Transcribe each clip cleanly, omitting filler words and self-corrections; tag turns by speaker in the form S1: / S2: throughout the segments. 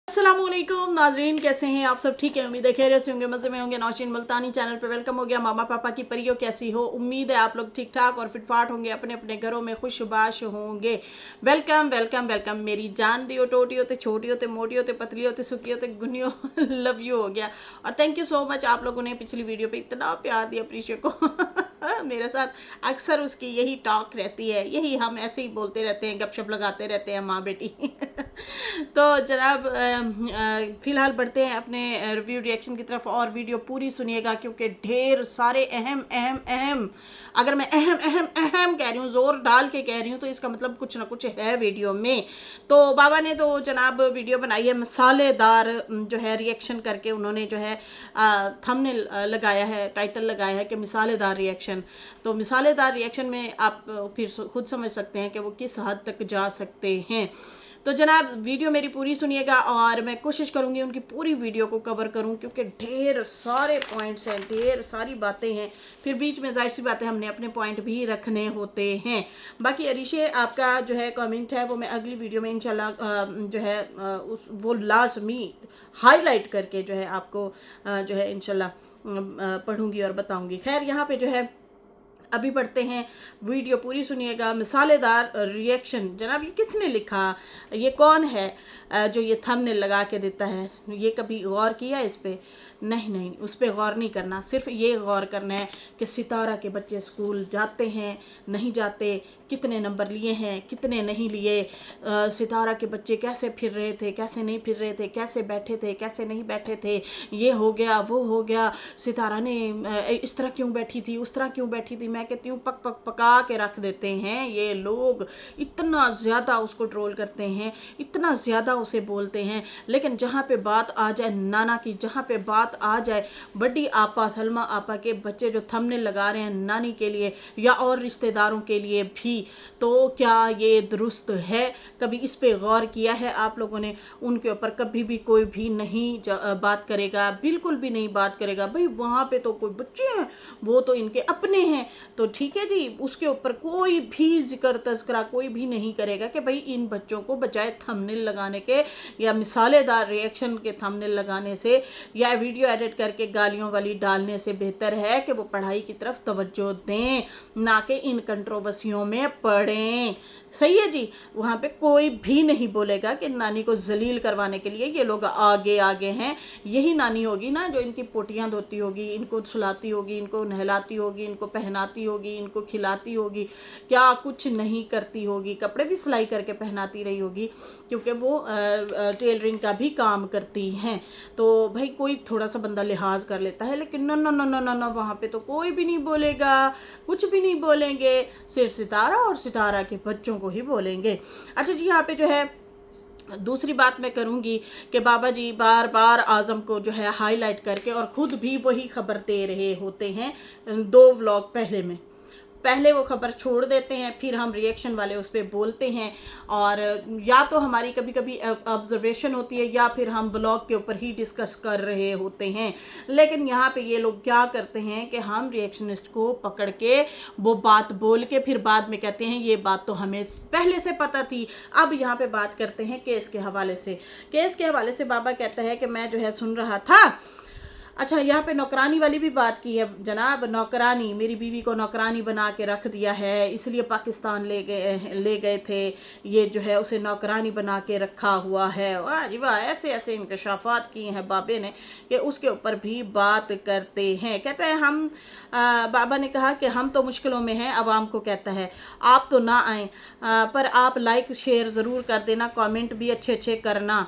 S1: अस्सलामुअलैकुम नाजरीन, कैसे हैं आप सब? ठीक है, उम्मीद है खैरियत से होंगे, मज़े में होंगे। नौशीन मुल्तानी चैनल पर वेलकम हो गया। मामा पापा की परियों कैसी हो? उम्मीद है आप लोग ठीक ठाक और फिटफाट होंगे, अपने अपने घरों में खुशबाश होंगे। वेलकम वेलकम वेलकम मेरी जान दियो, टोटी होते, छोटी होते, मोटी होते, पतली होते, सुखी होते, गुनियो लव यू हो गया। और थैंक यू सो मच, आप लोगों ने पिछली वीडियो पे इतना प्यार दिया प्रीशो को। मेरे साथ अक्सर उसकी यही टॉक रहती है, यही हम ऐसे ही बोलते रहते हैं, गपशप लगाते रहते हैं माँ बेटी। तो जनाब फ़िलहाल बढ़ते हैं अपने रिव्यू रिएक्शन की तरफ, और वीडियो पूरी सुनिएगा क्योंकि ढेर सारे अहम अहम अहम, अगर मैं अहम अहम अहम कह रही हूँ, ज़ोर डाल के कह रही हूँ, तो इसका मतलब कुछ ना कुछ है वीडियो में। तो बाबा ने तो जनाब वीडियो बनाई है मसालेदार, जो है रिएक्शन करके उन्होंने जो है थंबनेल लगाया है, टाइटल लगाया है कि मिसालेदार रिएक्शन। तो मिसालेदार रिएक्शन में आप फिर खुद समझ सकते हैं कि वो किस हद तक जा सकते हैं। तो जनाब वीडियो मेरी पूरी सुनिएगा और मैं कोशिश करूंगी उनकी पूरी वीडियो को कवर करूं, क्योंकि ढेर सारे पॉइंट्स हैं, ढेर सारी बातें हैं, फिर बीच में जाहिर सी बातें हमने अपने पॉइंट भी रखने होते हैं। बाकी अरीशे आपका जो है कमेंट है वो मैं अगली वीडियो में इंशाल्लाह जो है वो लाजमी हाईलाइट करके जो है आपको जो है इंशाल्लाह पढ़ूंगी और बताऊंगी। खैर यहाँ पे जो है अभी पढ़ते हैं, वीडियो पूरी सुनिएगा। मिसालेदार रिएक्शन, जनाब ये किसने लिखा, ये कौन है जो ये थंबनेल लगा के देता है? ये कभी गौर किया इस पे? नहीं, उस पर गौर नहीं करना, सिर्फ ये गौर करना है कि सितारा के बच्चे स्कूल जाते हैं नहीं जाते, कितने नंबर लिए हैं, कितने नहीं लिए, सितारा के बच्चे कैसे फिर रहे थे, कैसे नहीं फिर रहे थे, कैसे बैठे थे, कैसे नहीं बैठे थे, ये हो गया वो हो गया, सितारा ने इस तरह क्यों बैठी थी, उस तरह क्यों बैठी थी। मैं कहती हूँ पक पक पका के रख देते हैं ये लोग, इतना ज़्यादा उसको ट्रोल करते हैं, इतना ज़्यादा उसे बोलते हैं। लेकिन जहाँ पे बात आ जाए नाना की, जहाँ पे बात आ जाए बड़ी आपा सलमा आपा के बच्चे जो थंबनेल लगा रहे हैं नानी के लिए या और रिश्तेदारों के लिए भी, तो क्या ये दुरुस्त है? कभी इस पे गौर किया है आप लोगों ने? उनके ऊपर कभी भी कोई भी नहीं बात करेगा, बिल्कुल भी नहीं बात करेगा। भाई वहाँ पे तो कोई बच्चे हैं, वो तो इनके अपने हैं, तो ठीक है जी, उसके ऊपर कोई भी जिक्र तस्करा कोई भी नहीं करेगा कि भाई इन बच्चों को बजाय थंबनेल लगाने के या मिसालेदार रिएक्शन के थंबनेल लगाने से या वीडियो एडिट करके गालियों वाली डालने से बेहतर है कि वो पढ़ाई की तरफ तवज्जो दें, ना कि इन कंट्रोवर्सियों में पढ़ें। सही है जी, वहाँ पे कोई भी नहीं बोलेगा कि नानी को जलील करवाने के लिए ये लोग आगे आगे हैं। यही नानी होगी ना जो इनकी पोटियाँ धोती होगी, इनको सुलाती होगी, इनको नहलाती होगी, इनको पहनाती होगी, इनको खिलाती होगी, क्या कुछ नहीं करती होगी, कपड़े भी सिलाई करके पहनाती रही होगी, क्योंकि वो टेलरिंग का भी काम करती हैं। तो भाई कोई थोड़ा सा बंदा लिहाज कर लेता है, लेकिन no no no no no no, वहाँ पे तो कोई भी नहीं बोलेगा, कुछ भी नहीं बोलेंगे, सिर्फ सितारा और सितारा के बच्चों को ही बोलेंगे। अच्छा जी, यहाँ पे जो है दूसरी बात मैं करूँगी कि बाबा जी बार बार आज़म को जो है हाईलाइट करके और ख़ुद भी वही खबर दे रहे होते हैं। 2 व्लॉग पहले वो खबर छोड़ देते हैं, फिर हम रिएक्शन वाले उस पर बोलते हैं, और या तो हमारी कभी कभी ऑब्जर्वेशन होती है या फिर हम व्लॉग के ऊपर ही डिस्कस कर रहे होते हैं। लेकिन यहाँ पे ये लोग क्या करते हैं कि हम रिएक्शनिस्ट को पकड़ के वो बात बोल के फिर बाद में कहते हैं ये बात तो हमें पहले से पता थी। अब यहाँ पे बात करते हैं केस के हवाले से। केस के हवाले से बाबा कहता है कि मैं जो है सुन रहा था। अच्छा, यहाँ पे नौकरानी वाली भी बात की है जनाब। नौकरानी, मेरी बीवी को नौकरानी बना के रख दिया है, इसलिए पाकिस्तान ले गए थे, ये जो है उसे नौकरानी बना के रखा हुआ है। वाह जी वाह, ऐसे ऐसे इंकशाफात किए हैं बाबे ने कि उसके ऊपर भी बात करते हैं। कहते हैं हम बाबा ने कहा कि हम तो मुश्किलों में हैं, आवाम को कहता है आप तो ना आएँ, पर आप लाइक शेयर ज़रूर कर देना, कमेंट भी अच्छे अच्छे करना।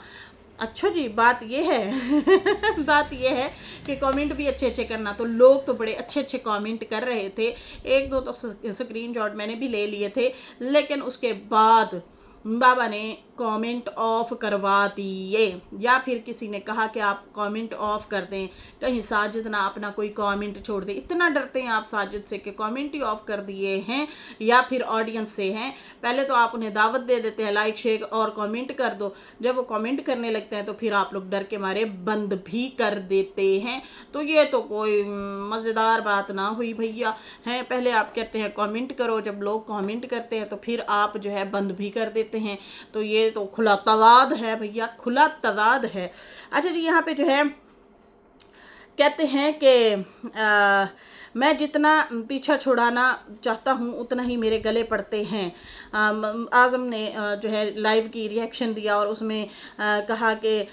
S1: अच्छा जी, बात ये है बात ये है कि कमेंट भी अच्छे अच्छे करना। तो लोग तो बड़े अच्छे अच्छे कमेंट कर रहे थे, 1-2 तो स्क्रीनशॉट मैंने भी ले लिए थे, लेकिन उसके बाद बाबा ने कमेंट ऑफ करवा दिए, या फिर किसी ने कहा कि आप कमेंट ऑफ कर दें, कहीं साजिद ना अपना कोई कमेंट छोड़ दे। इतना डरते हैं आप साजिद से कि कमेंट ही ऑफ कर दिए हैं, या फिर ऑडियंस से हैं। पहले तो आप उन्हें दावत दे देते हैं, लाइक शेयर और कमेंट कर दो, जब वो कमेंट करने लगते हैं तो फिर आप लोग डर के मारे बंद भी कर देते हैं। तो ये तो कोई मज़ेदार बात ना हुई भैया हैं। पहले आप कहते हैं कमेंट करो, जब लोग कमेंट करते हैं तो फिर आप जो है बंद भी कर देते हैं। तो ये ये तो खुला तजाद है भैया, खुला तजाद है। अच्छा जी, यहाँ पे जो है कहते हैं कि मैं जितना पीछा छुड़ाना चाहता हूँ उतना ही मेरे गले पड़ते हैं। आज़म ने जो है लाइव की रिएक्शन दिया और उसमें कहा कि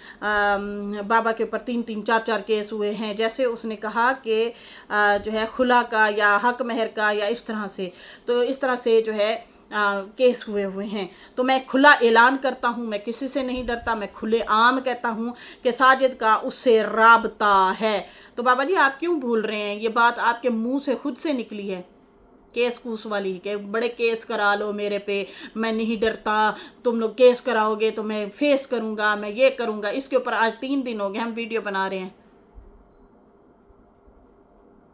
S1: बाबा के ऊपर 3-3, 4-4 केस हुए हैं। जैसे उसने कहा कि जो है खुला का या हक महर का या इस तरह से, तो इस तरह से जो है केस हुए हैं। तो मैं खुला ऐलान करता हूँ, मैं किसी से नहीं डरता, मैं खुले आम कहता हूँ कि साजिद का उससे राबता है। तो बाबा जी आप क्यों भूल रहे हैं, ये बात आपके मुंह से खुद से निकली है, केस कूस वाली, कि बड़े केस करा लो मेरे पे, मैं नहीं डरता, तुम लोग केस कराओगे तो मैं फेस करूँगा, मैं ये करूँगा। इसके ऊपर आज 3 दिन हो गए हम वीडियो बना रहे हैं,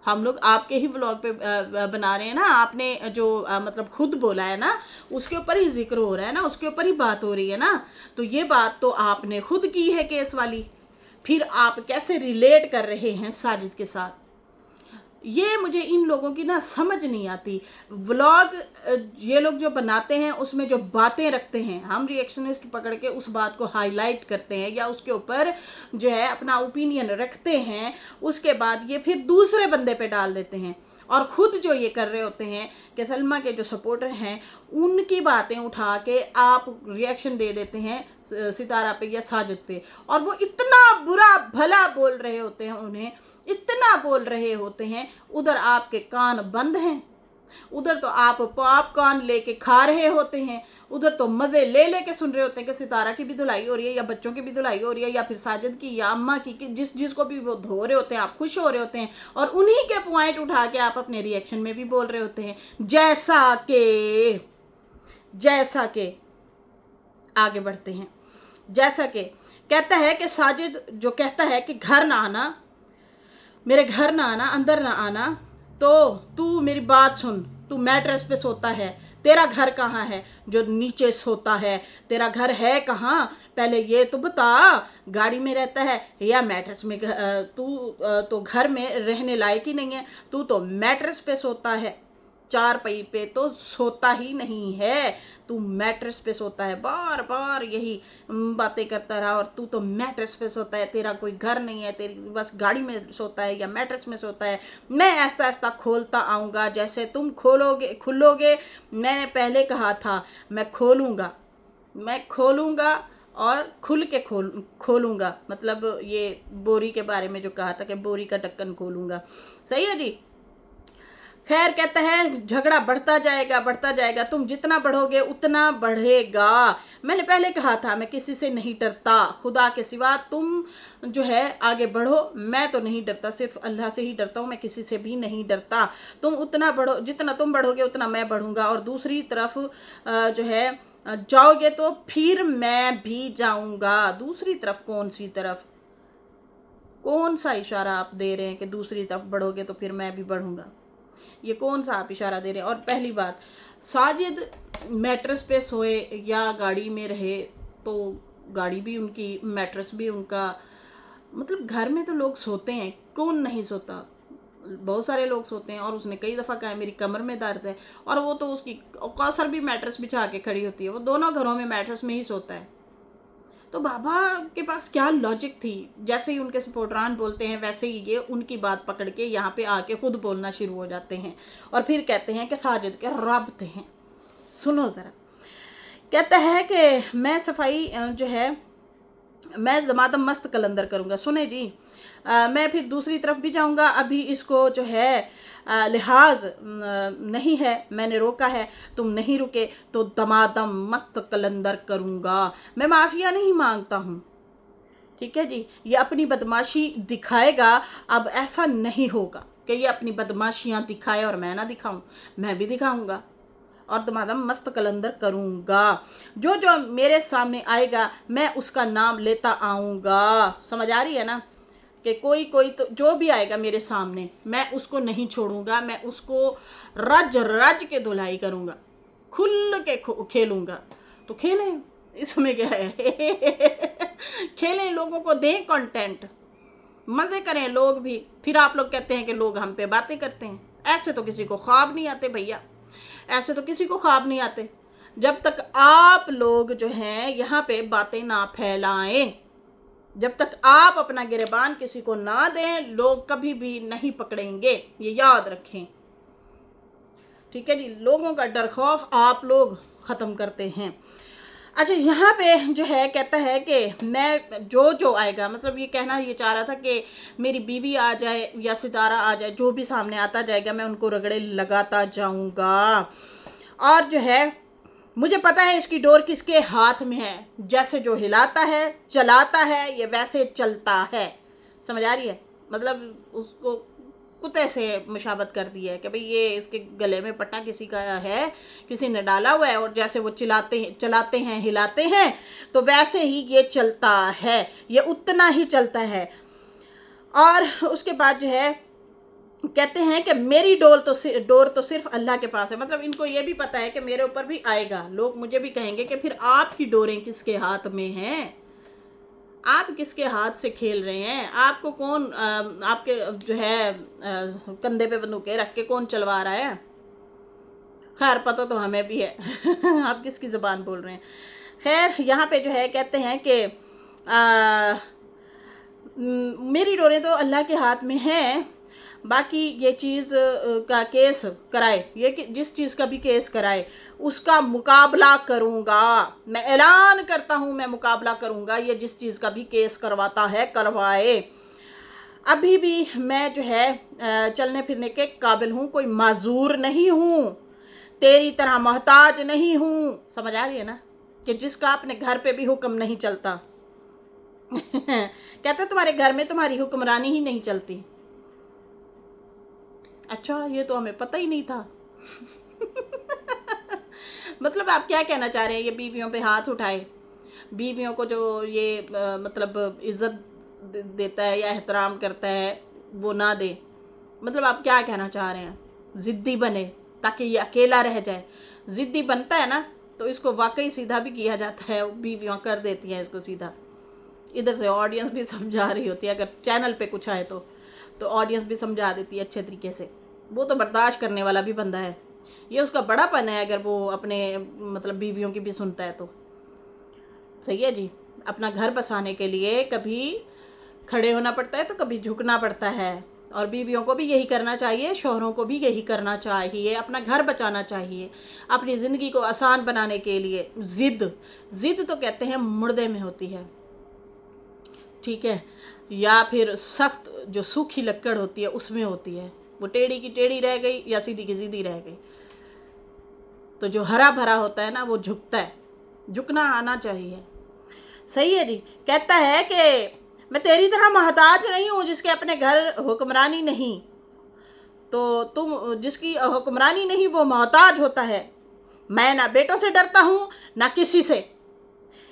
S1: हम लोग आपके ही व्लॉग पे बना रहे हैं ना। आपने जो मतलब खुद बोला है ना, उसके ऊपर ही जिक्र हो रहा है ना, उसके ऊपर ही बात हो रही है ना। तो ये बात तो आपने खुद की है केस वाली, फिर आप कैसे रिलेट कर रहे हैं साजिद के साथ, ये मुझे इन लोगों की ना समझ नहीं आती। व्लॉग ये लोग जो बनाते हैं उसमें जो बातें रखते हैं, हम रिएक्शनिस्ट पकड़ के उस बात को हाईलाइट करते हैं या उसके ऊपर जो है अपना ओपिनियन रखते हैं, उसके बाद ये फिर दूसरे बंदे पे डाल देते हैं। और ख़ुद जो ये कर रहे होते हैं कि सलमा के जो सपोर्टर हैं उनकी बातें उठा के आप रिएक्शन दे देते हैं सितारा पे या साजिद पे, और वो इतना बुरा भला बोल रहे होते हैं, उन्हें इतना बोल रहे होते हैं। उधर आपके कान बंद हैं, उधर तो आप पॉपकॉर्न लेके खा रहे होते हैं, उधर तो मज़े ले लेके सुन रहे होते हैं कि सितारा की भी धुलाई हो रही है या बच्चों की भी धुलाई हो रही है या फिर साजिद की या अम्मा की, जिसको भी वो धो रहे होते हैं आप खुश हो रहे होते हैं, और उन्हीं के पॉइंट उठा के आप अपने रिएक्शन में भी बोल रहे होते हैं। जैसा के आगे बढ़ते हैं, जैसा कि कहता है कि साजिद जो कहता है कि घर ना आना, मेरे घर ना आना, अंदर ना आना, तो तू मेरी बात सुन, तू मैट्रेस पे सोता है, तेरा घर कहाँ है जो नीचे सोता है, तेरा घर है कहाँ, पहले ये तो बता, गाड़ी में रहता है या मैट्रेस में, तू तो घर में रहने लायक ही नहीं है, तू तो मैट्रेस पे सोता है, 4 पहिए पे तो सोता ही नहीं है, तू मैट्रेस पे सोता है, बार बार यही बातें करता रहा, और तू तो मैट्रेस पे सोता है, तेरा कोई घर नहीं है, तेरी बस गाड़ी में सोता है या मैट्रेस में सोता है। मैं ऐसा ऐसा खोलता आऊँगा, जैसे तुम खुलोगे। मैंने पहले कहा था मैं खोलूँगा और खुल के खोलूँगा, मतलब ये बोरी के बारे में जो कहा था कि बोरी का ढक्कन खोलूँगा। सही है जी। खैर कहता है झगड़ा बढ़ता जाएगा, तुम जितना बढ़ोगे उतना बढ़ेगा। मैंने पहले कहा था मैं किसी से नहीं डरता, खुदा के सिवा तुम जो है आगे बढ़ो, मैं तो नहीं डरता, सिर्फ अल्लाह से ही डरता हूँ, मैं किसी से भी नहीं डरता। तुम उतना बढ़ो, जितना तुम बढ़ोगे उतना मैं बढ़ूँगा, और दूसरी तरफ जो है जाओगे तो फिर मैं भी जाऊँगा। दूसरी तरफ कौन सी तरफ, कौन सा इशारा आप दे रहे हैं कि दूसरी तरफ बढ़ोगे तो फिर मैं भी बढ़ूँगा, ये कौन सा आप इशारा दे रहे हैं। और पहली बात, साजिद मैट्रेस पे सोए या गाड़ी में रहे तो गाड़ी भी उनकी, मैट्रेस भी उनका, मतलब घर में तो लोग सोते हैं, कौन नहीं सोता, बहुत सारे लोग सोते हैं। और उसने कई दफ़ा कहा मेरी कमर में दर्द है, और वो तो उसकी कौसर भी मैट्रेस बिछा के खड़ी होती है, वो दोनों घरों में मैट्रेस में ही सोता है। तो बाबा के पास क्या लॉजिक थी, जैसे ही उनके सपोर्टरान बोलते हैं वैसे ही ये उनकी बात पकड़ के यहाँ पे आके खुद बोलना शुरू हो जाते हैं, और फिर कहते हैं कि साजिद के राब्ते हैं। सुनो ज़रा, कहता है कि मैं सफाई जो है मैं जमादम मस्त कलंदर करूँगा। सुने जी, मैं फिर दूसरी तरफ भी जाऊँगा, अभी इसको जो है लिहाज नहीं है, मैंने रोका है, तुम नहीं रुके तो दमादम मस्त कलंदर करूँगा। मैं माफ़िया नहीं मांगता हूँ, ठीक है जी, ये अपनी बदमाशी दिखाएगा। अब ऐसा नहीं होगा कि ये अपनी बदमाशियाँ दिखाए और मैं ना दिखाऊँ, मैं भी दिखाऊँगा और दमादम मस्त कलंदर करूँगा। जो जो मेरे सामने आएगा मैं उसका नाम लेता आऊँगा। समझ आ रही है ना, कि कोई तो जो भी आएगा मेरे सामने मैं उसको नहीं छोड़ूंगा, मैं उसको रज रज के धुलाई करूँगा, खुल के खेलूँगा। तो खेलें, इसमें क्या है खेलें, लोगों को दें कंटेंट, मज़े करें लोग भी। फिर आप लोग कहते हैं कि लोग हम पे बातें करते हैं, ऐसे तो किसी को ख्वाब नहीं आते भैया, ऐसे तो किसी को ख्वाब नहीं आते। जब तक आप लोग जो हैं यहाँ पे बातें ना फैलाएं, जब तक आप अपना गिरबान किसी को ना दें, लोग कभी भी नहीं पकड़ेंगे, ये याद रखें। ठीक है जी, लोगों का डर खौफ आप लोग ख़त्म करते हैं। अच्छा, यहाँ पे जो है कहता है कि मैं जो आएगा, मतलब ये कहना ये चाह रहा था कि मेरी बीवी आ जाए या सितारा आ जाए, जो भी सामने आता जाएगा मैं उनको रगड़े लगाता जाऊँगा। और जो है मुझे पता है इसकी डोर किसके हाथ में है, जैसे जो हिलाता है चलाता है ये वैसे चलता है। समझ आ रही है? मतलब उसको कुत्ते से मुशाबत कर दी है कि भाई ये इसके गले में पट्टा किसी का है, किसी ने डाला हुआ है, और जैसे वो चलाते हैं हिलाते हैं तो वैसे ही ये चलता है, ये उतना ही चलता है। और उसके बाद जो है कहते हैं कि मेरी डोर तो सिर्फ अल्लाह के पास है। मतलब इनको ये भी पता है कि मेरे ऊपर भी आएगा, लोग मुझे भी कहेंगे कि फिर आपकी डोरें किसके हाथ में हैं, आप किसके हाथ से खेल रहे हैं, आपको कौन आपके जो है कंधे पे बंदूकें रख के कौन चलवा रहा है। खैर पता तो हमें भी है आप किसकी ज़बान बोल रहे हैं। खैर यहाँ पे जो है कहते हैं कि मेरी डोरें तो अल्लाह के हाथ में हैं, बाकी ये चीज़ का केस कराए, ये कि जिस चीज़ का भी केस कराए उसका मुकाबला करूँगा। मैं ऐलान करता हूँ मैं मुकाबला करूँगा, ये जिस चीज़ का भी केस करवाता है करवाए। अभी भी मैं जो है चलने फिरने के काबिल हूँ, कोई माजूर नहीं हूँ, तेरी तरह मोहताज नहीं हूँ। समझ आ रही है ना, कि जिसका अपने घर पे भी हुक्म नहीं चलता कहते तुम्हारे घर में तुम्हारी हुक्मरानी ही नहीं चलती। अच्छा, ये तो हमें पता ही नहीं था मतलब आप क्या कहना चाह रहे हैं, ये बीवियों पे हाथ उठाए, बीवियों को जो ये मतलब इज़्ज़त देता है या एहतराम करता है वो ना दे, मतलब आप क्या कहना चाह रहे हैं? ज़िद्दी बने ताकि ये अकेला रह जाए। ज़िद्दी बनता है ना तो इसको वाकई सीधा भी किया जाता है, बीवियाँ कर देती हैं इसको सीधा। इधर से ऑडियंस भी समझा रही होती है, अगर चैनल पे कुछ आए तो ऑडियंस भी समझा देती है अच्छे तरीके से। वो तो बर्दाश्त करने वाला भी बंदा है, ये उसका बड़ापन है अगर वो अपने मतलब बीवियों की भी सुनता है तो। सही है जी, अपना घर बसाने के लिए कभी खड़े होना पड़ता है तो कभी झुकना पड़ता है, और बीवियों को भी यही करना चाहिए, शौहरों को भी यही करना चाहिए, अपना घर बचाना चाहिए अपनी ज़िंदगी को आसान बनाने के लिए। ज़िद तो कहते हैं मुर्दे में होती है, ठीक है, या फिर सख्त जो सूखी लकड़ होती है उसमें होती है, वो टेढ़ी की टेढ़ी रह गई या सीधी की सीधी रह गई। तो जो हरा भरा होता है ना वो झुकता है, झुकना आना चाहिए। सही है जी, कहता है कि मैं तेरी तरह मोहताज नहीं हूँ जिसके अपने घर हुक्मरानी नहीं, तो तुम जिसकी हुक्मरानी नहीं वो मोहताज होता है। मैं ना बेटों से डरता हूँ ना किसी से,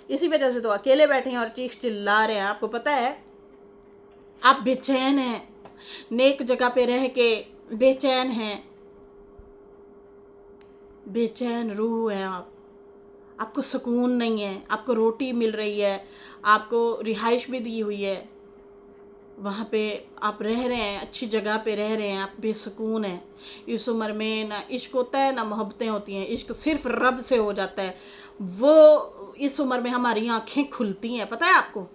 S1: इसी वजह से तो अकेले बैठे हैं और चीख चिल्ला रहे हैं। आपको पता है आप बेचैन हैं, नेक जगह पे रह के बेचैन हैं, बेचैन रूह हैं आपको सुकून नहीं है, आपको रोटी मिल रही है, आपको रिहाइश भी दी हुई है, वहाँ पे आप रह रहे हैं, अच्छी जगह पे रह रहे हैं, आप बेसुकून हैं। इस उम्र में ना इश्क होता है ना मोहब्बतें होती हैं, इश्क सिर्फ रब से हो जाता है। वो इस उम्र में हमारी आँखें खुलती हैं, पता है आपको।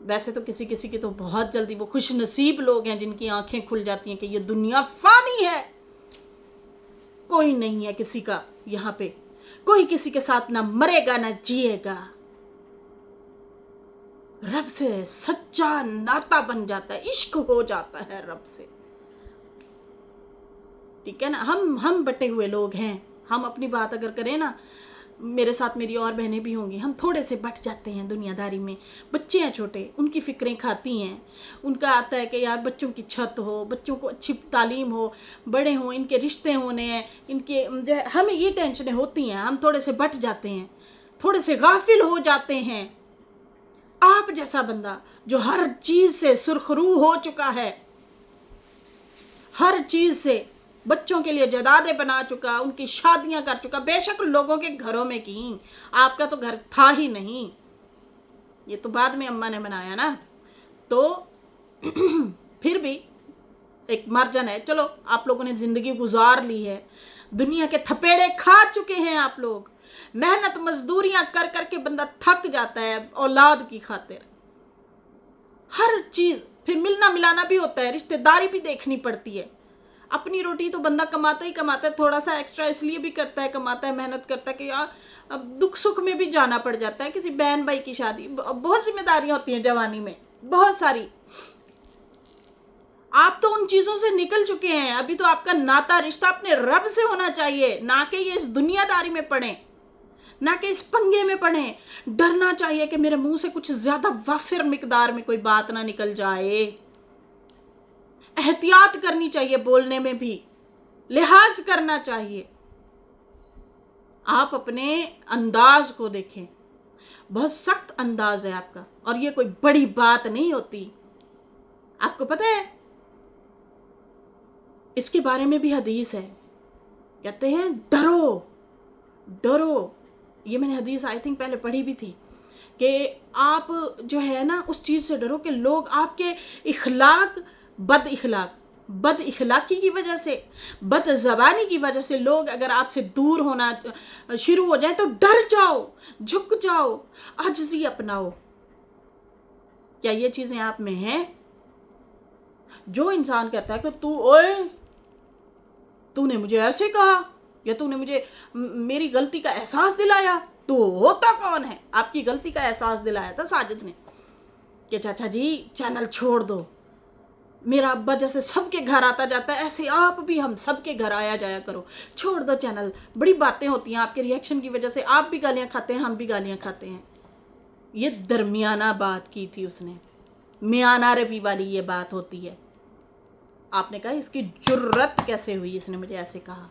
S1: वैसे तो किसी किसी की तो बहुत जल्दी, वो खुश नसीब लोग हैं जिनकी आंखें खुल जाती हैं कि ये दुनिया फानी है, कोई नहीं है किसी का यहाँ पे, कोई किसी के साथ ना मरेगा ना जिएगा। रब से सच्चा नाता बन जाता है, इश्क हो जाता है रब से, ठीक है ना। हम बटे हुए लोग हैं, हम अपनी बात अगर करें ना, मेरे साथ मेरी और बहनें भी होंगी, हम थोड़े से बट जाते हैं दुनियादारी में। बच्चे हैं छोटे, उनकी फ़िक्रें खाती हैं, उनका आता है कि यार बच्चों की छत हो, बच्चों को अच्छी तालीम हो, बड़े हों, इनके रिश्ते होने हैं, इनके जो है हमें ये टेंशनें होती हैं, हम थोड़े से बट जाते हैं, थोड़े से गाफिल हो जाते हैं। आप जैसा बंदा जो हर चीज़ से सुरखरू हो चुका है, हर चीज़ से बच्चों के लिए जदादे बना चुका, उनकी शादियां कर चुका, बेशक लोगों के घरों में की, आपका तो घर था ही नहीं, ये तो बाद में अम्मा ने बनाया ना, तो फिर भी एक मार्जिन है। चलो आप लोगों ने ज़िंदगी गुजार ली है, दुनिया के थपेड़े खा चुके हैं आप लोग। मेहनत मजदूरियां कर करके बंदा थक जाता है औलाद की खातिर। हर चीज़ फिर मिलना मिलाना भी होता है, रिश्तेदारी भी देखनी पड़ती है। अपनी रोटी तो बंदा कमाता ही कमाता है, थोड़ा सा एक्स्ट्रा इसलिए भी करता है, कमाता है, मेहनत करता है कि यार अब दुख सुख में भी जाना पड़ जाता है। किसी बहन भाई की शादी, बहुत जिम्मेदारियां होती हैं जवानी में, बहुत सारी। आप तो उन चीज़ों से निकल चुके हैं। अभी तो आपका नाता रिश्ता अपने रब से होना चाहिए, ना कि ये इस दुनियादारी में पड़े, ना कि इस पंगे में पड़े। डरना चाहिए कि मेरे मुंह से कुछ ज़्यादा वाफिर मिकदार में कोई बात ना निकल जाए। एहतियात करनी चाहिए, बोलने में भी लिहाज करना चाहिए। आप अपने अंदाज को देखें, बहुत सख्त अंदाज है आपका, और ये कोई बड़ी बात नहीं होती। आपको पता है इसके बारे में भी हदीस है, कहते हैं डरो डरो। ये मैंने हदीस आई थिंक पहले पढ़ी भी थी कि आप जो है ना उस चीज़ से डरो कि लोग आपके बद इखलाकी की वजह से, बद ज़बानी की वजह से लोग अगर आपसे दूर होना शुरू हो जाए तो डर जाओ, झुक जाओ, आजिज़ी अपनाओ। क्या ये चीज़ें आप में हैं? जो इंसान कहता है कि तूने मुझे ऐसे कहा, या तूने मुझे मेरी गलती का एहसास दिलाया, तो होता कौन है? आपकी गलती का एहसास दिलाया था साजिद ने कि चाचा जी चैनल छोड़ दो। मेरा अब्बा जैसे सबके घर आता जाता है, ऐसे आप भी हम सबके घर आया जाया करो, छोड़ दो चैनल। बड़ी बातें होती हैं आपके रिएक्शन की वजह से, आप भी गालियाँ खाते हैं, हम भी गालियाँ खाते हैं। ये दरमियाना बात की थी उसने, मियाना रवी वाली ये बात होती है। आपने कहा इसकी जुर्रत कैसे हुई, इसने मुझे ऐसे कहा।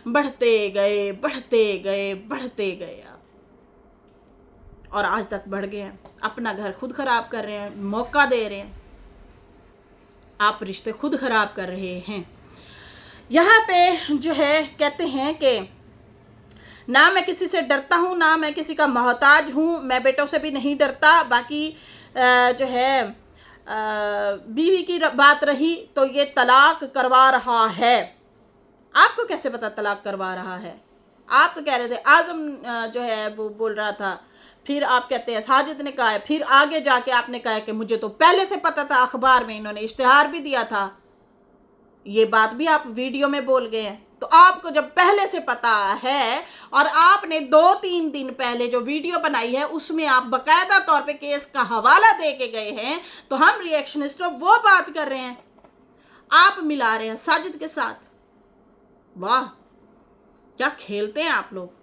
S1: बढ़ते गए बढ़ते गए बढ़ते गए आप, और आज तक बढ़ गए हैं। अपना घर खुद खराब कर रहे हैं, मौका दे रहे हैं, आप रिश्ते खुद खराब कर रहे हैं। यहाँ पे जो है कहते हैं कि ना मैं किसी से डरता हूँ, ना मैं किसी का मोहताज हूँ, मैं बेटों से भी नहीं डरता। बाकी जो है बीवी की बात रही तो ये तलाक करवा रहा है। आपको कैसे पता तलाक करवा रहा है? आप तो कह रहे थे आज़म जो है वो बोल रहा था, फिर आप कहते हैं साजिद ने कहा है, फिर आगे जाके आपने कहा कि मुझे तो पहले से पता था, अखबार में इन्होंने इश्तिहार भी दिया था। ये बात भी आप वीडियो में बोल गए हैं। तो आपको जब पहले से पता है, और आपने 2-3 दिन पहले जो वीडियो बनाई है उसमें आप बकायदा तौर पे केस का हवाला दे के गए हैं, तो हम रिएक्शनिस्ट वो बात कर रहे हैं, आप मिला रहे हैं साजिद के साथ। वाह, क्या खेलते हैं आप लोग,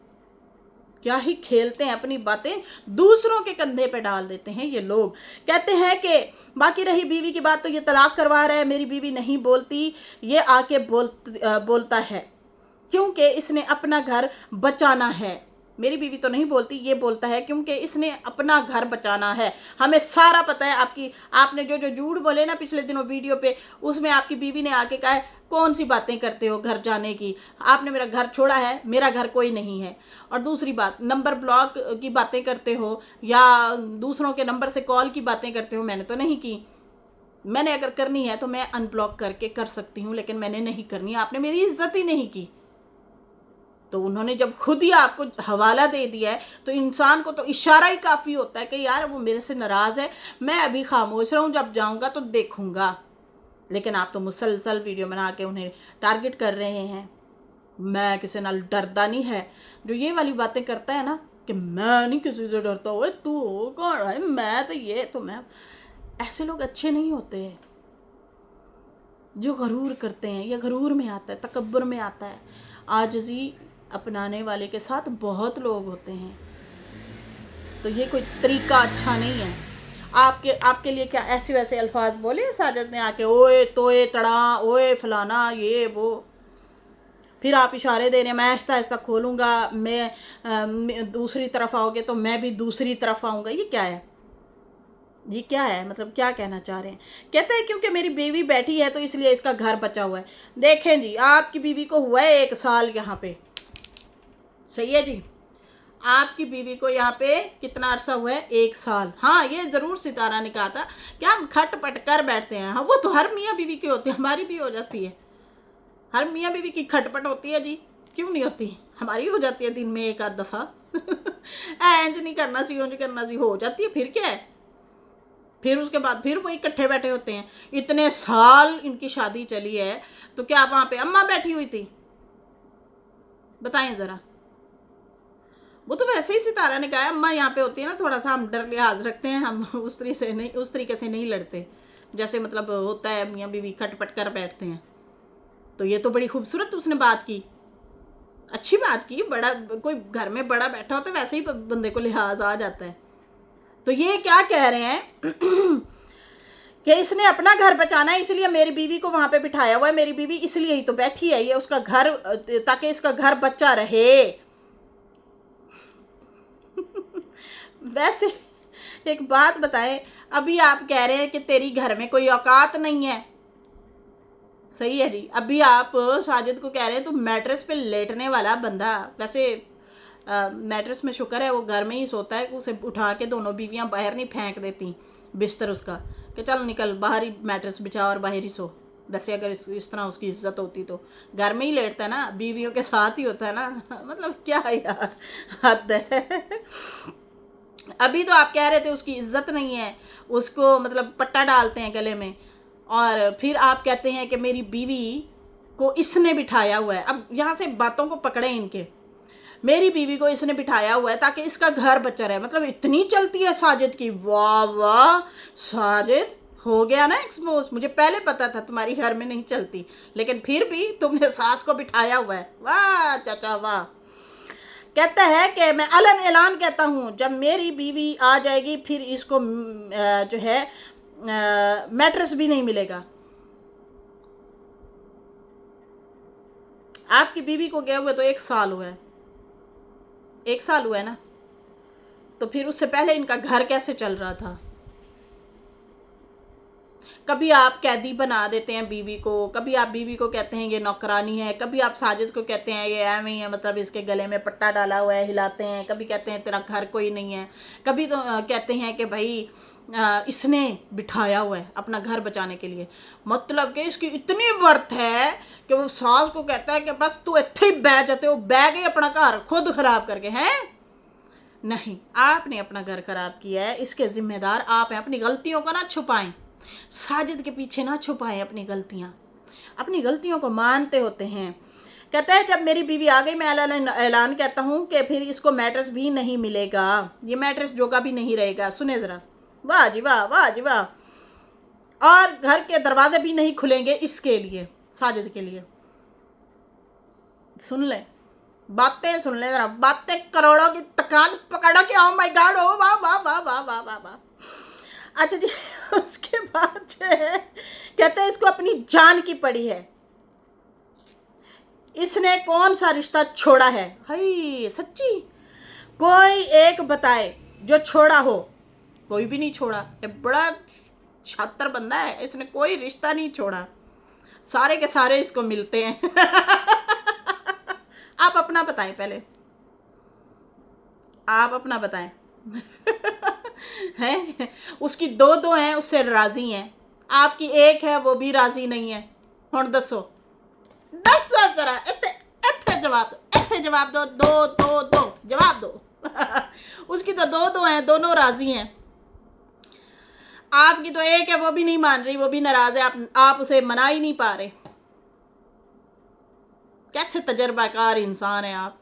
S1: क्या ही खेलते हैं, अपनी बातें दूसरों के कंधे पे डाल देते हैं ये लोग। कहते हैं कि बाकी रही बीवी की बात, तो ये तलाक करवा रहा है, मेरी बीवी नहीं बोलती, ये आके बोलता है क्योंकि इसने अपना घर बचाना है। मेरी बीवी तो नहीं बोलती, ये बोलता है क्योंकि इसने अपना घर बचाना है। हमें सारा पता है आपने जो झूठ बोले ना पिछले दिनों वीडियो पे, उसमें आपकी बीवी ने आके कहा है कौन सी बातें करते हो घर जाने की, आपने मेरा घर छोड़ा है, मेरा घर कोई नहीं है। और दूसरी बात, नंबर ब्लॉक की बातें करते हो या दूसरों के नंबर से कॉल की बातें करते हो, मैंने तो नहीं की। मैंने अगर करनी है तो मैं अनब्लॉक करके कर सकती हूँ, लेकिन मैंने नहीं करनी, आपने मेरी इज्जत ही नहीं की। तो उन्होंने जब खुद ही आपको हवाला दे दिया है तो इंसान को तो इशारा ही काफ़ी होता है कि यार वो मेरे से नाराज़ है, मैं अभी खामोश रहूँ, जब जाऊँगा तो देखूँगा। लेकिन आप तो मुसलसल वीडियो बना के उन्हें टारगेट कर रहे हैं। मैं किसी नाल डरदा नहीं है, जो ये वाली बातें करता है ना कि मैं नहीं किसी से डरता, हुआ तू कौन है, मैं तो ये तो मैं, ऐसे लोग अच्छे नहीं होते हैं। जो गरूर करते हैं, ये गरूर में आता है, तकब्बुर में आता है। आजिज़ी अपनाने वाले के साथ बहुत लोग होते हैं, तो ये कोई तरीका अच्छा नहीं है। आपके लिए क्या ऐसे वैसे अल्फाज बोले साजिद ने आके, ओए तोए तड़ा, ओए फलाना ये वो, फिर आप इशारे दे रहे हैं मैं आहिस्ता आहिस्ता खोलूँगा, मैं दूसरी तरफ आओगे तो मैं भी दूसरी तरफ आऊँगा। ये क्या है, ये क्या है, मतलब क्या कहना चाह रहे हैं? कहते हैं क्योंकि मेरी बीवी बैठी है तो इसलिए इसका घर बचा हुआ है। देखें जी, आपकी बीवी को हुआ है 1 साल यहाँ पे, सही है जी, आपकी बीवी को यहाँ पे कितना अरसा हुआ है? 1 साल। हाँ, ये ज़रूर सितारा ने कहा था कि हम खटपट कर बैठते हैं। हाँ, वो तो हर मियाँ बीवी की होती है, हमारी भी हो जाती है, हर मियाँ बीवी की खटपट होती है जी। क्यों नहीं होती? हमारी हो जाती है दिन में एक आध दफ़ा। इंज नहीं करना सी, उंज करना सी, हो जाती है, फिर क्या है? फिर उसके बाद फिर वही इकट्ठे बैठे होते हैं। इतने साल इनकी शादी चली है, तो क्या वहाँ पे अम्मा बैठी हुई थी? बताएं ज़रा। वो तो वैसे ही सितारा ने कहा, अम्मा यहाँ पे होती है ना, थोड़ा सा हम डर लिहाज रखते हैं, हम उस तरीके से नहीं लड़ते, जैसे मतलब होता है मियाँ बीवी खटपट कर बैठते हैं। तो ये तो बड़ी खूबसूरत उसने बात की, अच्छी बात की। बड़ा कोई घर में बड़ा बैठा हो तो वैसे ही बंदे को लिहाज आ जाता है। तो ये क्या कह रहे हैं कि इसने अपना घर बचाना है, इसलिए मेरी बीवी को वहाँ पे बिठाया हुआ है। मेरी बीवी इसलिए ही तो बैठी है, ये उसका घर, ताकि इसका घर बच्चा रहे। वैसे एक बात बताएं, अभी आप कह रहे हैं कि तेरी घर में कोई औकात नहीं है, सही है जी। अभी आप साजिद को कह रहे हैं तो मैट्रेस पे लेटने वाला बंदा, वैसे मैट्रेस में शुक्र है वो घर में ही सोता है, उसे उठा के दोनों बीवियां बाहर नहीं फेंक देती बिस्तर उसका कि चल निकल बाहर ही मैट्रेस बिछा और बाहर ही सो। वैसे अगर इस तरह उसकी इज्जत होती तो घर में ही लेटता है ना, बीवियों के साथ ही होता है ना। मतलब क्या यार, हद है। अभी तो आप कह रहे थे उसकी इज्जत नहीं है, उसको मतलब पट्टा डालते हैं गले में, और फिर आप कहते हैं कि मेरी बीवी को इसने बिठाया हुआ है। अब यहाँ से बातों को पकड़े इनके, मेरी बीवी को इसने बिठाया हुआ है ताकि इसका घर बचा रहे। मतलब इतनी चलती है साजिद की, वाह वाह साजिद, हो गया ना एक्सपोज। मुझे पहले पता था तुम्हारी घर में नहीं चलती, लेकिन फिर भी तुमने सास को बिठाया हुआ है, वाह चाचा वाह। कहता है कि मैं अलन ऐलान कहता हूँ, जब मेरी बीवी आ जाएगी फिर इसको जो है मैट्रेस भी नहीं मिलेगा। आपकी बीवी को गए हुए तो 1 साल हुआ है, 1 साल हुआ है ना, तो फिर उससे पहले इनका घर कैसे चल रहा था? कभी आप कैदी बना देते हैं बीवी को, कभी आप बीवी को कहते हैं ये नौकरानी है, कभी आप साजिद को कहते हैं ये ऐਵੇਂ ही है, मतलब इसके गले में पट्टा डाला हुआ है, हिलाते हैं। कभी कहते हैं तेरा घर कोई नहीं है, कभी तो कहते हैं कि भाई इसने बिठाया हुआ है अपना घर बचाने के लिए। मतलब कि इसकी इतनी वर्थ है कि वो सास को कहता है कि बस तू इत्थे ही बह जाते हो, बह गए अपना घर खुद खराब करके। हैं नहीं, आपने अपना घर खराब किया है, इसके जिम्मेदार आप हैं। अपनी गलतियों को ना छुपाएं, साजिद के पीछे ना छुपाएं अपनी गलतियां, अपनी गलतियों को मानते होते हैं। कहता है जब मेरी बीवी आ गई मैं ऐलान कहता हूँ कि फिर इसको मैट्रेस भी नहीं मिलेगा, ये मैट्रेस जोगा भी नहीं रहेगा। सुने ज़रा, वाह जी वाह, वाह जी वाह। और घर के दरवाजे भी नहीं खुलेंगे इसके लिए, साजिद के लिए। सुन ले बातें, सुन ले ज़रा बातें, करोड़ों की तकान पकड़ो कि ओ माय गॉड, ओ वाह वाह वाह वाह वाह वाह वाह। अच्छा जी, उसके बाद जो है कहते हैं इसको अपनी जान की पड़ी है, इसने कौन सा रिश्ता छोड़ा है? हाय सच्ची, कोई एक बताए जो छोड़ा हो। कोई भी नहीं छोड़ा, ये बड़ा शातिर बंदा है, इसने कोई रिश्ता नहीं छोड़ा, सारे के सारे इसको मिलते हैं। आप अपना बताएं, पहले आप अपना बताएं। हैं उसकी 2 हैं, उससे राजी हैं, आपकी 1 है वो भी राजी नहीं है। हुण दसो जरा, इत्थे जवाब दो, दो जवाब दो। उसकी तो 2 हैं, दोनों राजी हैं। आपकी तो 1 है, वो भी नहीं मान रही, वो भी नाराज है, आप उसे मना ही नहीं पा रहे। कैसे तजर्बाकार इंसान है आप,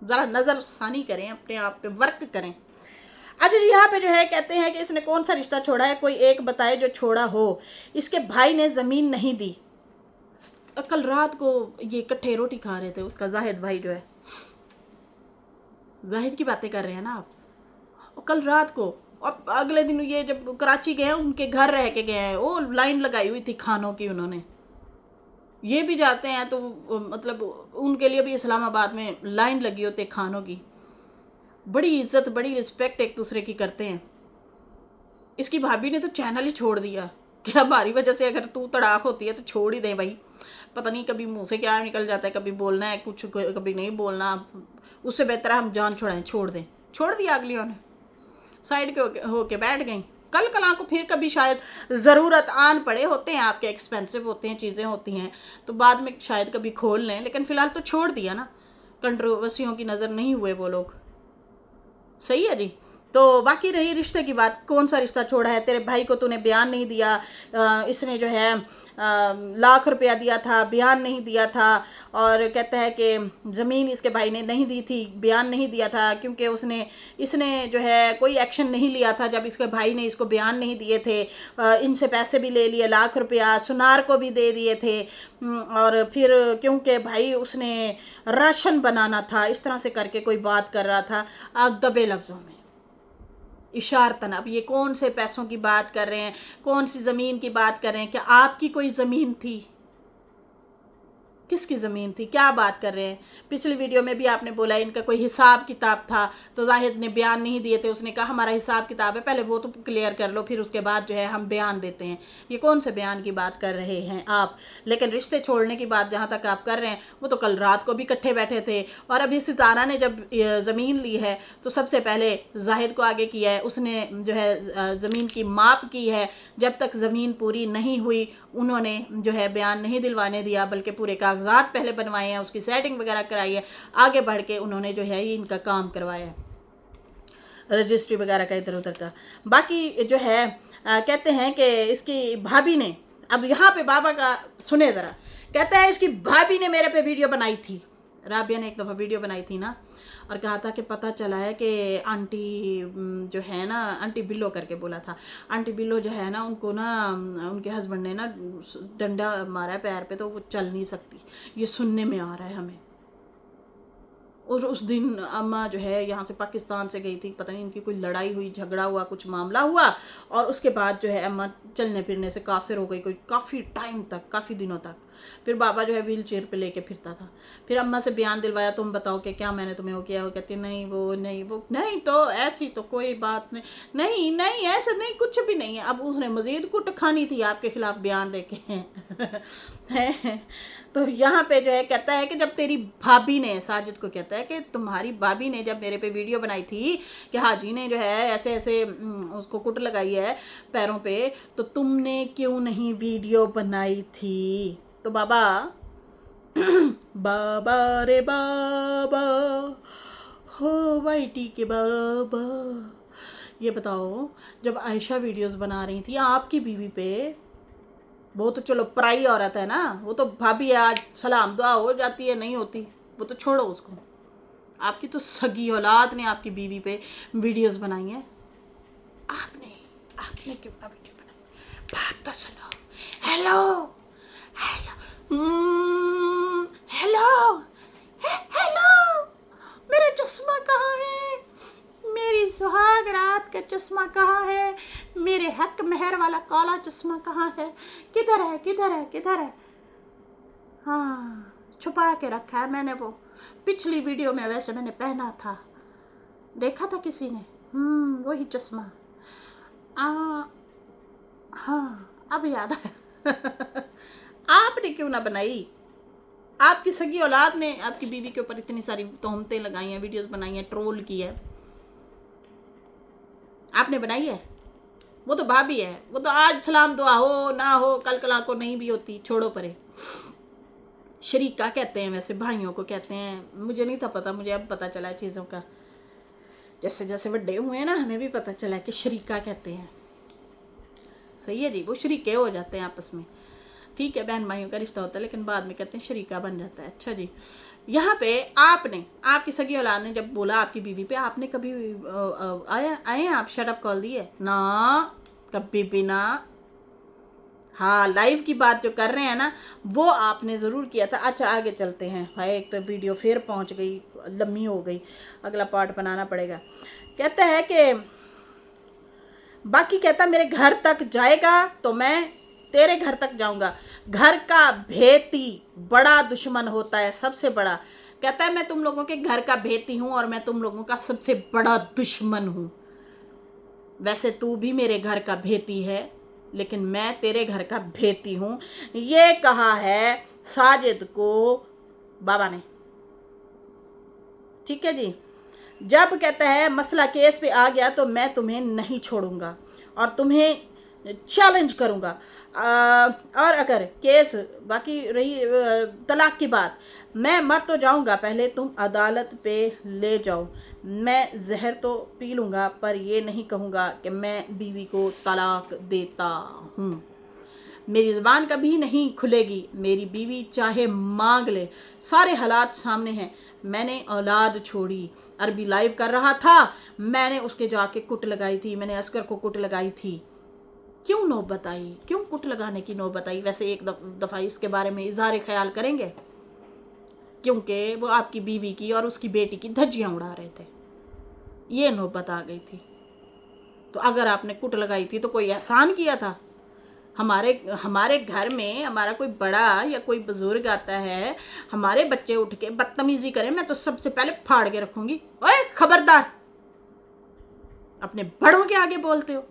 S1: ज़रा नज़र सानी करें, अपने आप पे वर्क करें। अच्छा जी, यहाँ पे जो है कहते हैं कि इसने कौन सा रिश्ता छोड़ा है, कोई एक बताए जो छोड़ा हो। इसके भाई ने ज़मीन नहीं दी। कल रात को ये इकट्ठे रोटी खा रहे थे, उसका जाहिद भाई जो है, जाहिद की बातें कर रहे हैं ना आप, और कल रात को, और अगले दिन ये जब कराची गए उनके घर रह के गए हैं, वो लाइन लगाई हुई थी खानों की उन्होंने। ये भी जाते हैं तो मतलब उनके लिए भी इस्लामाबाद में लाइन लगी होती है खानों की। बड़ी इज्जत, बड़ी रिस्पेक्ट एक दूसरे की करते हैं। इसकी भाभी ने तो चैनल ही छोड़ दिया कि हमारी वजह से अगर तू तड़ाक होती है तो छोड़ ही दें भाई। पता नहीं कभी मुंह से क्या निकल जाता है, कभी बोलना है कुछ, कभी नहीं बोलना। उससे बेहतर हम जान छुड़ाएं, छोड़ दें। छोड़ दिया अगलियों ने, साइड के होके बैठ गई। कल कला को फिर कभी शायद ज़रूरत आन पड़े, होते हैं आपके एक्सपेंसिव होते हैं, चीज़ें होती हैं, तो बाद में शायद कभी खोल लें, लेकिन फ़िलहाल तो छोड़ दिया ना। कंट्रोवर्सियों की नज़र नहीं हुए वो लोग। सही है जी। तो बाकी रही रिश्ते की बात, कौन सा रिश्ता छोड़ा है? तेरे भाई को तूने बयान नहीं दिया, इसने जो है लाख रुपया दिया था, बयान नहीं दिया था, और कहता है कि ज़मीन इसके भाई ने नहीं दी थी, बयान नहीं दिया था क्योंकि इसने जो है कोई एक्शन नहीं लिया था जब इसके भाई ने इसको बयान नहीं दिए थे। इनसे पैसे भी ले लिए, लाख रुपया सुनार को भी दे दिए थे, और फिर क्योंकि भाई उसने राशन बनाना था, इस तरह से करके कोई बात कर रहा था दबे लफ्ज़ों में, इशारतन। अब ये कौन से पैसों की बात कर रहे हैं, कौन सी ज़मीन की बात कर रहे हैं? क्या आपकी कोई ज़मीन थी? किसकी ज़मीन थी? क्या बात कर रहे हैं? पिछली वीडियो में भी आपने बोला इनका कोई हिसाब किताब था, तो जाहिद ने बयान नहीं दिए थे, उसने कहा हमारा हिसाब किताब है, पहले वो तो क्लियर कर लो, फिर उसके बाद जो है हम बयान देते हैं। ये कौन से बयान की बात कर रहे हैं आप? लेकिन रिश्ते छोड़ने की बात जहाँ तक आप कर रहे हैं, वो तो कल रात को भी इकट्ठे बैठे थे, और अभी सितारा ने जब ज़मीन ली है तो सबसे पहले जाहिद को आगे किया है, उसने जो है ज़मीन की माप की है। जब तक ज़मीन पूरी नहीं हुई उन्होंने जो है बयान नहीं दिलवाने दिया, बल्कि पूरे कागजात पहले बनवाए हैं, उसकी सेटिंग वगैरह कराई है, आगे बढ़ के उन्होंने जो है ये इनका काम करवाया है, रजिस्ट्री वगैरह का इधर उधर का। बाकी जो है कहते हैं कि इसकी भाभी ने, अब यहाँ पे बाबा का सुने ज़रा, कहता है इसकी भाभी ने मेरे पे वीडियो बनाई थी। राबिया ने एक दफ़ा वीडियो बनाई थी ना, और कहा था कि पता चला है कि आंटी जो है ना, आंटी बिल्लो करके बोला था, आंटी बिल्लो जो है ना उनको ना उनके हस्बैंड ने ना डंडा मारा है पैर पे, तो वो चल नहीं सकती, ये सुनने में आ रहा है हमें। और उस दिन अम्मा जो है यहाँ से पाकिस्तान से गई थी, पता नहीं इनकी कोई लड़ाई हुई, झगड़ा हुआ, कुछ मामला हुआ, और उसके बाद जो है अम्मा चलने फिरने से कासिर हो गई, कोई काफ़ी टाइम तक, काफ़ी दिनों तक। फिर बाबा जो है व्हील चेयर पर लेके फिरता था। फिर अम्मा से बयान दिलवाया, तुम बताओ कि क्या मैंने तुम्हें वो किया? वो कहती नहीं, वो नहीं, तो ऐसी तो कोई बात नहीं, नहीं ऐसा नहीं, कुछ भी नहीं है। अब उसने मज़ीद कुट खानी थी आपके खिलाफ बयान दे के तो यहाँ पे जो है कहता है कि जब तेरी भाभी ने, साजिद को कहता है कि तुम्हारी भाभी ने जब मेरे पे वीडियो बनाई थी कि हाजी ने जो है ऐसे ऐसे उसको कुट लगाई है पैरों पे, तो तुमने क्यों नहीं वीडियो बनाई थी? तो बाबा बाबा रे बाबा हो वाइटी के बाबा, ये बताओ जब आयशा वीडियोस बना रही थी आपकी बीवी पे, वो तो चलो पराई औरत है ना, वो तो भाभी है, आज सलाम दुआ हो जाती है, नहीं होती, वो तो छोड़ो उसको। आपकी तो सगी औलाद ने आपकी बीवी पे वीडियोस बनाई हैं, आपने क्यों ना वीडियो बनाई? बात तो सुनो। हेलो मेरा चश्मा कहाँ है? मेरी सुहाग रात का चश्मा कहाँ है? मेरे हक मेहर वाला काला चश्मा कहाँ है? किधर है? हाँ, छुपा के रखा है मैंने, वो पिछली वीडियो में वैसे मैंने पहना था, देखा था किसी ने, वही चश्मा। हाँ, अब याद आया आपने क्यों ना बनाई? आपकी सगी औलाद ने आपकी बीवी के ऊपर इतनी सारी तोहमतें लगाई हैं, वीडियोस बनाई हैं, ट्रोल की है, आपने बनाई है? वो तो भाभी है, वो तो आज सलाम दुआ हो ना हो, कल कला को नहीं भी होती, छोड़ो परे। शरीका कहते हैं, वैसे भाइयों को कहते हैं, मुझे नहीं था पता, मुझे अब पता चला है चीज़ों का, जैसे जैसे बड़े हुए हैं ना हमें भी पता चला है कि शरीका कहते हैं। सही है जी, वो शरीके हो जाते हैं आपस में, ठीक है, बहन भाइयों का रिश्ता होता है, लेकिन बाद में कहते हैं शरीका बन जाता है। अच्छा जी, यहाँ पे आपने, आपकी सगी औलाद ने जब बोला आपकी बीवी पे, आपने कभी आए आप शट अप कॉल दी है ना? कभी भी ना। हाँ, लाइव की बात जो कर रहे हैं ना, वो आपने ज़रूर किया था। अच्छा, आगे चलते हैं भाई, एक तो वीडियो फिर पहुँच गई, लम्बी हो गई, अगला पार्ट बनाना पड़ेगा। कहता है कि बाकी कहता मेरे घर तक जाएगा तो मैं तेरे घर तक जाऊंगा। घर का भेती बड़ा दुश्मन होता है, सबसे बड़ा। कहता है मैं तुम लोगों के घर का भेती हूँ और मैं तुम लोगों का सबसे बड़ा दुश्मन हूँ। वैसे तू भी मेरे घर का भेती है, लेकिन मैं तेरे घर का भेती हूँ। ये कहा है साजिद को बाबा ने, ठीक है जी। जब कहता है मसला केस पे आ गया तो मैं तुम्हें नहीं छोड़ूंगा और तुम्हें चैलेंज करूँगा। और अगर केस बाकी रही तलाक की बात, मैं मर तो जाऊँगा, पहले तुम अदालत पे ले जाओ। मैं जहर तो पी लूँगा पर ये नहीं कहूँगा कि मैं बीवी को तलाक देता हूँ। मेरी ज़बान कभी नहीं खुलेगी, मेरी बीवी चाहे मांग ले। सारे हालात सामने हैं। मैंने औलाद छोड़ी, अरबी लाइव कर रहा था, मैंने उसके जाके कुट लगाई थी, मैंने असगर को कुट लगाई थी। क्यों नौबत आई, क्यों कुट लगाने की नौबत आई? वैसे एक दफ़ा इसके बारे में इज़हार ख्याल करेंगे, क्योंकि वो आपकी बीवी की और उसकी बेटी की धज्जियाँ उड़ा रहे थे, ये नौबत आ गई थी। तो अगर आपने कुट लगाई थी तो कोई एहसान किया था? हमारे घर में हमारा कोई बड़ा या कोई बुजुर्ग आता है, हमारे बच्चे उठ के बदतमीजी करें, मैं तो सबसे पहले फाड़ के रखूंगी। ओए खबरदार, अपने बड़ों के आगे बोलते हो।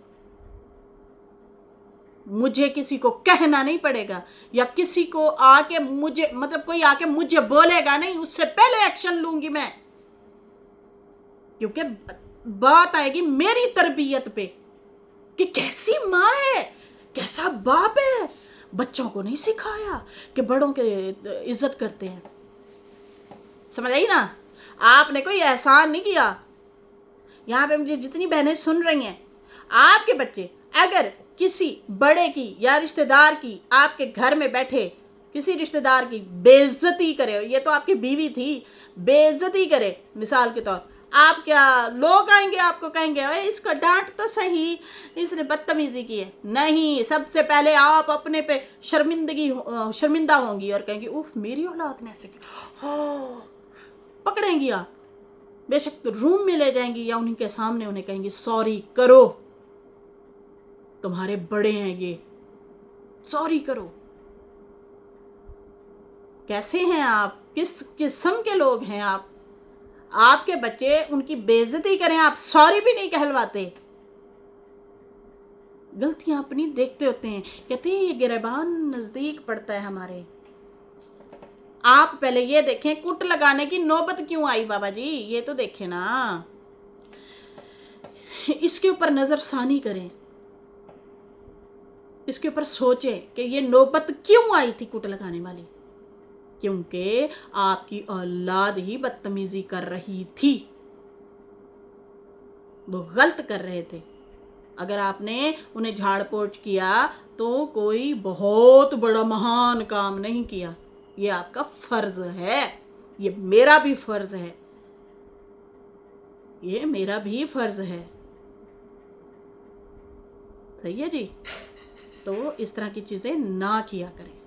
S1: मुझे किसी को कहना नहीं पड़ेगा, या किसी को आके मुझे, मतलब कोई आके मुझे बोलेगा नहीं, उससे पहले एक्शन लूंगी मैं, क्योंकि बात आएगी मेरी तरबियत पे कि कैसी माँ है, कैसा बाप है। बच्चों को नहीं सिखाया कि बड़ों के इज्जत करते हैं। समझ आई ना? आपने कोई एहसान नहीं किया। यहाँ पे मुझे जितनी बहनें सुन रही हैं, आपके बच्चे अगर किसी बड़े की या रिश्तेदार की, आपके घर में बैठे किसी रिश्तेदार की बेइज्जती करे, ये तो आपकी बीवी थी, बेइज्जती करे मिसाल के तौर, आप क्या, लोग आएंगे आपको कहेंगे अरे इसका डांट तो सही, इसने बदतमीजी की है? नहीं, सबसे पहले आप अपने पे शर्मिंदा होंगी और कहेंगी उफ मेरी औलाद ने ऐसे किया। पकड़ेंगी आप, बेशक रूम में ले जाएंगी या उन्हीं के सामने उन्हें कहेंगी सॉरी करो, तुम्हारे बड़े हैं ये, सॉरी करो। कैसे हैं आप, किस किस्म के लोग हैं आप? आपके बच्चे उनकी बेइज्जती करें, आप सॉरी भी नहीं कहलवाते। गलतियां अपनी देखते होते हैं, कहते हैं ये गिरबान नजदीक पड़ता है हमारे। आप पहले ये देखें कुट लगाने की नौबत क्यों आई बाबा जी, ये तो देखें ना। इसके ऊपर नजरसानी करें, इसके ऊपर सोचें कि ये नौबत क्यों आई थी कुट लगाने वाली। क्योंकि आपकी औलाद ही बदतमीजी कर रही थी, वो गलत कर रहे थे। अगर आपने उन्हें झाड़ पोछ किया तो कोई बहुत बड़ा महान काम नहीं किया, ये आपका फर्ज है, ये मेरा भी फर्ज है, ये मेरा भी फर्ज है। सही है जी? तो इस तरह की चीज़ें ना किया करें।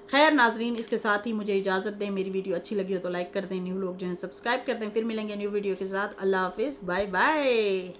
S1: खैर नाजरीन, इसके साथ ही मुझे इजाज़त दें। मेरी वीडियो अच्छी लगी हो तो लाइक कर दें, न्यू लोग जो हैं सब्सक्राइब कर दें। फिर मिलेंगे न्यू वीडियो के साथ। अल्लाह हाफिज़, बाय बाय।